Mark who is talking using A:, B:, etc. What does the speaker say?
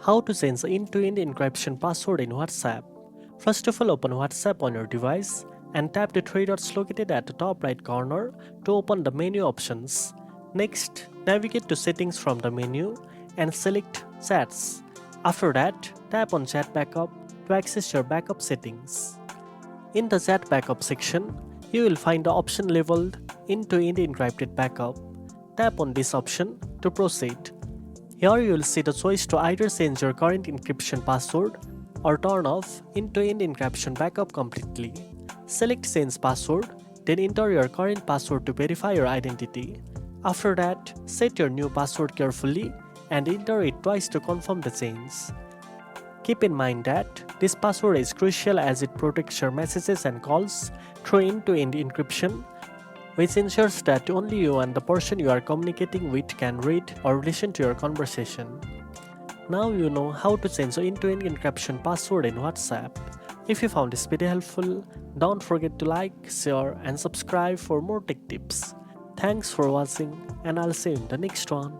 A: How to change the end-to-end encryption password in WhatsApp. First of all, open WhatsApp on your device and tap the three dots located at the top right corner to open the menu options. Next, navigate to Settings from the menu and select Chats. After that, tap on Chat Backup to access your backup settings. In the Chat Backup section, you will find the option labeled End-to-End Encrypted Backup. Tap on this option to proceed. Here you will see the choice to either change your current encryption password or turn off end-to-end encryption backup completely. Select Change Password, then enter your current password to verify your identity. After that, set your new password carefully and enter it twice to confirm the change. Keep in mind that this password is crucial as it protects your messages and calls through end-to-end encryption, which ensures that only you and the person you are communicating with can read or listen to your conversation. Now you know how to change the end-to-end encryption password in WhatsApp. If you found this video helpful, don't forget to like, share and subscribe for more tech tips. Thanks for watching and I'll see you in the next one.